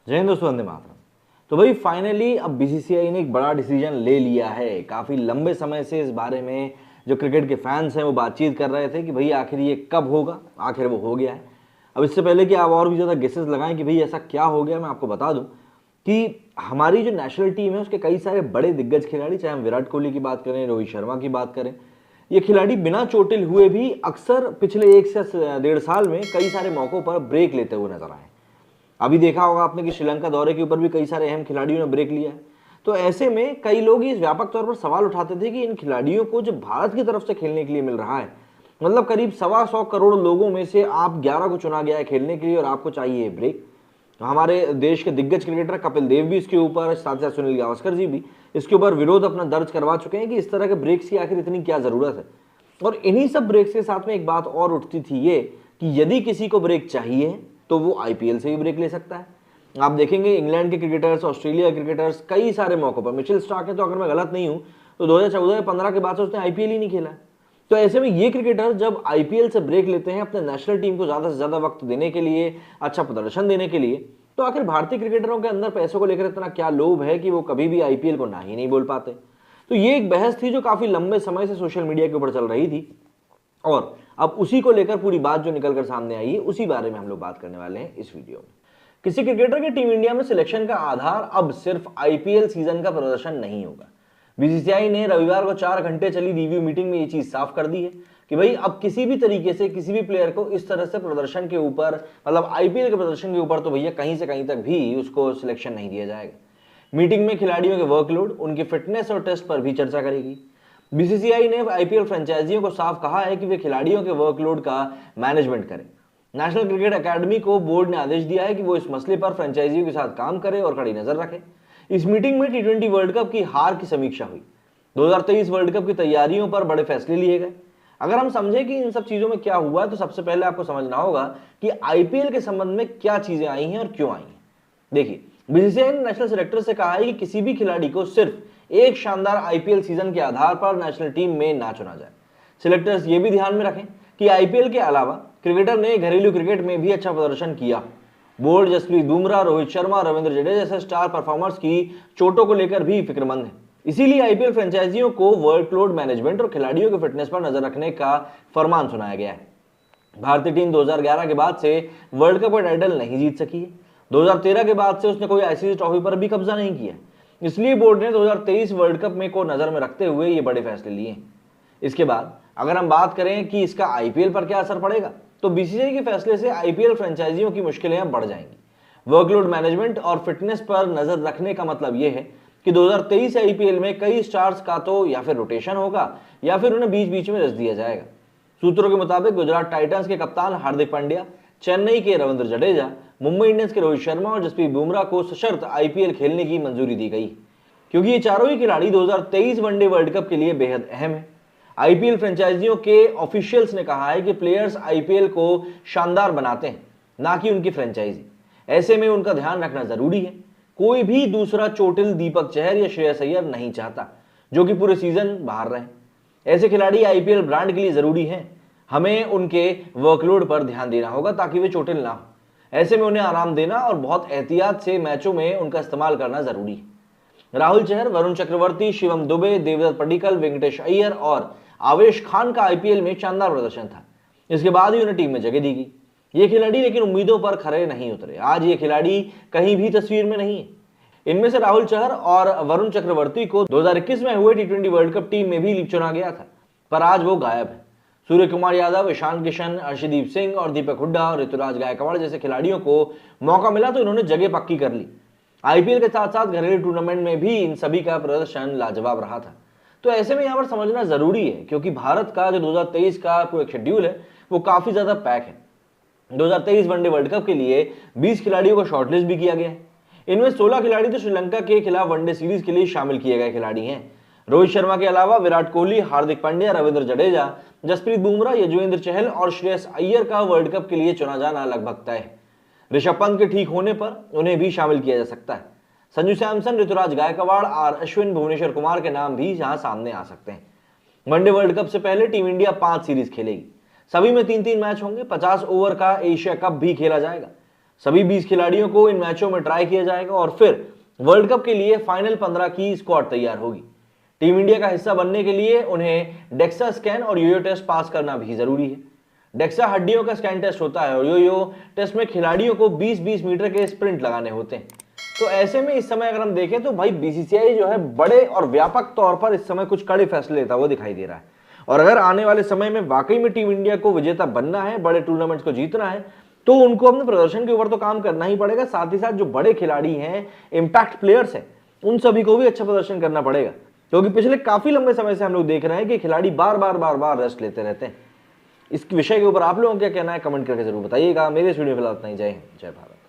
जय हिंद दोस्तों, वंदे मातरम। तो भाई फाइनली अब बीसीसीआई ने एक बड़ा डिसीजन ले लिया है। काफ़ी लंबे समय से इस बारे में जो क्रिकेट के फैंस हैं वो बातचीत कर रहे थे कि भाई आखिर ये कब होगा। आखिर वो हो गया है। अब इससे पहले कि आप और भी ज़्यादा गेसेस लगाएं कि भाई ऐसा क्या हो गया, मैं आपको बता दूं कि हमारी जो नेशनल टीम है उसके कई सारे बड़े दिग्गज खिलाड़ी, चाहे हम विराट कोहली की बात करें, रोहित शर्मा की बात करें, ये खिलाड़ी बिना चोटिल हुए भी अक्सर पिछले 1 से 1.5 साल में कई सारे मौकों पर ब्रेक लेते हुए नजर आए। अभी देखा होगा आपने कि श्रीलंका दौरे के ऊपर भी कई सारे अहम खिलाड़ियों ने ब्रेक लिया है। तो ऐसे में कई लोग इस व्यापक तौर पर सवाल उठाते थे कि इन खिलाड़ियों को जो भारत की तरफ से खेलने के लिए मिल रहा है, मतलब करीब 125 करोड़ लोगों में से आप 11 को चुना गया है खेलने के लिए और आपको चाहिए ब्रेक। हमारे देश के दिग्गज क्रिकेटर कपिल देव भी इसके ऊपर, साथ साथ सुनील गावस्कर जी भी इसके ऊपर विरोध अपना दर्ज करवा चुके हैं कि इस तरह के ब्रेक्स की आखिर इतनी क्या जरूरत है। और इन्हीं सब ब्रेक्स के साथ में एक बात और उठती थी ये कि यदि किसी को ब्रेक चाहिए तो वो आईपीएल से भी ब्रेक ले सकता है। आप देखेंगे इंग्लैंड के क्रिकेटर्स, ऑस्ट्रेलिया के क्रिकेटर्स कई सारे मौकों पर, मिचेल स्टार्क है तो अगर मैं गलत नहीं हूं तो 2014 या 15 के बाद से उसने आईपीएल ही नहीं खेला। तो ऐसे में ये क्रिकेटर जब आईपीएल से ब्रेक लेते हैं अपने नेशनल टीम को ज्यादा से ज्यादा वक्त देने के लिए, अच्छा प्रदर्शन देने के लिए, तो आखिर भारतीय क्रिकेटरों के अंदर पैसों को लेकर इतना क्या लोभ है कि वो कभी भी आईपीएल को ना ही नहीं बोल पाते। तो ये एक बहस थी जो काफी लंबे समय से सोशल मीडिया के ऊपर चल रही थी और अब उसी को लेकर पूरी बात जो निकल कर सामने आई है उसी बारे में हम लोग बात करने वाले हैं इस वीडियो में। किसी क्रिकेटर के टीम इंडिया में सिलेक्शन का आधार अब सिर्फ आईपीएल सीजन का प्रदर्शन नहीं होगा। बीसीसीआई ने रविवार को 4 घंटे चली रिव्यू मीटिंग में ये चीज साफ कर दी है कि भाई अब किसी भी तरीके से किसी भी प्लेयर को इस तरह से प्रदर्शन के ऊपर, मतलब आईपीएल के प्रदर्शन के ऊपर, तो भैया कहीं से कहीं तक भी उसको सिलेक्शन नहीं दिया जाएगा। मीटिंग में खिलाड़ियों के वर्कलोड, उनकी फिटनेस और टेस्ट पर भी चर्चा करेगी। बीसीसीआई ने आईपीएल फ्रेंचाइजियों को साफ कहा है कि वे खिलाड़ियों के वर्कलोड का मैनेजमेंट करें। नेशनल क्रिकेट एकेडमी को बोर्ड ने आदेश दिया है कि वो इस मसले पर फ्रेंचाइजियों के साथ काम करे और कड़ी नजर रखे। इस मीटिंग में टी20 वर्ल्ड कप की हार की समीक्षा हुई। 2023 वर्ल्ड कप की तैयारियों पर बड़े फैसले लिए गए। अगर हम समझे कि इन सब चीजों में क्या हुआ तो सबसे पहले आपको समझना होगा कि आईपीएल के संबंध में क्या चीजें आई हैं और क्यों आई हैं। देखिए, बीसीसीआई ने नेशनल सिलेक्टर से कहा है कि किसी भी खिलाड़ी को सिर्फ एक शानदार आईपीएल सीजन के आधार पर नेशनल टीम में ना चुना जाए। सिलेक्टर्स ये भी ध्यान में रखें कि आईपीएल के अलावा क्रिकेटर ने घरेलू क्रिकेट में भी अच्छा प्रदर्शन किया। बोर्ड जसप्रीत बुमराह, रोहित शर्मा, रविंद्र जडेजा जैसे स्टार परफॉर्मर्स की चोटों को लेकर भी फिक्रमंद है। इसीलिए आईपीएल फ्रेंचाइजियों को वर्कलोड मैनेजमेंट और खिलाड़ियों के फिटनेस पर नजर रखने का फरमान सुनाया गया है। भारतीय टीम 2011 के बाद से वर्ल्ड कप का टाइटल नहीं जीत सकी है। 2013 के बाद से उसने कोई आईसीसी ट्रॉफी पर भी कब्जा नहीं किया। इसलिए बोर्ड ने 2023 वर्ल्ड कप में को नजर में रखते हुए ये बड़े फैसले लिए। इसके बाद अगर हम बात करें कि इसका आईपीएल पर क्या असर पड़ेगा, तो बीसीसीआई के फैसले से आईपीएल फ्रेंचाइजियों की मुश्किलें बढ़ जाएंगी। वर्कलोड मैनेजमेंट और फिटनेस पर नजर रखने का मतलब यह है कि 2023 आईपीएल में कई स्टार्स का तो या फिर रोटेशन होगा या फिर उन्हें बीच बीच में रच दिया जाएगा। सूत्रों के मुताबिक गुजरात टाइटंस के कप्तान हार्दिक पांड्या, चेन्नई के रविंद्र जडेजा, मुंबई इंडियंस के रोहित शर्मा और जसप्रीत बुमराह को सशर्त आईपीएल खेलने की मंजूरी दी गई, क्योंकि ये चारों ही खिलाड़ी 2023 वनडे वर्ल्ड कप के लिए बेहद अहम है। आईपीएल फ्रेंचाइजियों के ऑफिशियल्स ने कहा है कि प्लेयर्स आईपीएल को शानदार बनाते हैं, ना कि उनकी फ्रेंचाइजी। ऐसे में उनका ध्यान रखना जरूरी है। कोई भी दूसरा चोटिल दीपक चहर या श्रेयस अय्यर नहीं चाहता जो कि पूरे सीजन बाहर रहे। ऐसे खिलाड़ी आईपीएल ब्रांड के लिए जरूरी हैं। हमें उनके वर्कलोड पर ध्यान देना होगा ताकि वे चोटिल ना हो। ऐसे में उन्हें आराम देना और बहुत एहतियात से मैचों में उनका इस्तेमाल करना जरूरी है। राहुल चहर, वरुण चक्रवर्ती, शिवम दुबे, देवदत्त पडिक्कल, वेंकटेश अय्यर और आवेश खान का आईपीएल में शानदार प्रदर्शन था। इसके बाद ही उन्हें टीम में जगह दी गई। ये खिलाड़ी लेकिन उम्मीदों पर खरे नहीं उतरे। आज ये खिलाड़ी कहीं भी तस्वीर में नहीं है। इनमें से राहुल चहर और वरुण चक्रवर्ती को 2021 में हुए टी20 वर्ल्ड कप टीम में भी चुना गया था, पर आज वो गायब है। सूर्य कुमार यादव, ईशान किशन, अर्शदीप सिंह और दीपक हुड्डा और ऋतुराज गायकवाड़ जैसे खिलाड़ियों को मौका मिला तो इन्होंने जगह पक्की कर ली। आईपीएल के साथ साथ घरेलू टूर्नामेंट में भी इन सभी का प्रदर्शन लाजवाब रहा था। तो ऐसे में यहाँ पर समझना जरूरी है, क्योंकि भारत का जो 2023 का पूरा शेड्यूल है वो काफी ज्यादा पैक है। 2023 वनडे वर्ल्ड कप के लिए 20 खिलाड़ियों को शॉर्टलिस्ट भी किया गया है। इनमें 16 खिलाड़ी तो श्रीलंका के खिलाफ वनडे सीरीज के लिए शामिल किए गए खिलाड़ी हैं। रोहित शर्मा के अलावा विराट कोहली, हार्दिक पांड्या, रविंद्र जडेजा, जसप्रीत बुमराह, यजुवेंद्र चहल और श्रेयस अय्यर का वर्ल्ड कप के लिए चुना जाना लगभग तय है। ऋषभ पंत के ठीक होने पर उन्हें भी शामिल किया जा सकता है। संजू सैमसन, ऋतुराज गायकवाड़, आर अश्विन, भुवनेश्वर कुमार के नाम भी यहां सामने आ सकते हैं। वनडे वर्ल्ड कप से पहले टीम इंडिया 5 सीरीज खेलेगी। सभी में 3-3 मैच होंगे। 50 ओवर का एशिया कप भी खेला जाएगा। सभी 20 खिलाड़ियों को इन मैचों में ट्राई किया जाएगा और फिर वर्ल्ड कप के लिए फाइनल 15 की स्क्वाड तैयार होगी। टीम इंडिया का हिस्सा बनने के लिए उन्हें डेक्सा स्कैन और योयो टेस्ट पास करना भी जरूरी है। डेक्सा हड्डियों का स्कैन टेस्ट होता है और योयो टेस्ट में खिलाड़ियों को 20-20 मीटर के स्प्रिंट लगाने होते हैं। तो ऐसे में इस समय अगर हम देखें तो भाई बीसीसीआई जो है बड़े और व्यापक तौर पर इस समय कुछ कड़े फैसले लेता हुआ दिखाई दे रहा है। और अगर आने वाले समय में वाकई में टीम इंडिया को विजेता बनना है, बड़े टूर्नामेंट्स को जीतना है, तो उनको अपने प्रदर्शन के ऊपर तो काम करना ही पड़ेगा। साथ ही साथ जो बड़े खिलाड़ी हैं, इंपैक्ट प्लेयर्स हैं, उन सभी को भी अच्छा प्रदर्शन करना पड़ेगा, क्योंकि पिछले काफी लंबे समय से हम लोग देख रहे हैं कि खिलाड़ी बार बार रेस्ट लेते रहते हैं। इस विषय के ऊपर आप लोगों का क्या कहना है, कमेंट करके जरूर बताइएगा। मेरे इस वीडियो में फिलहाल इतना ही। जय हिंद, जय भारत।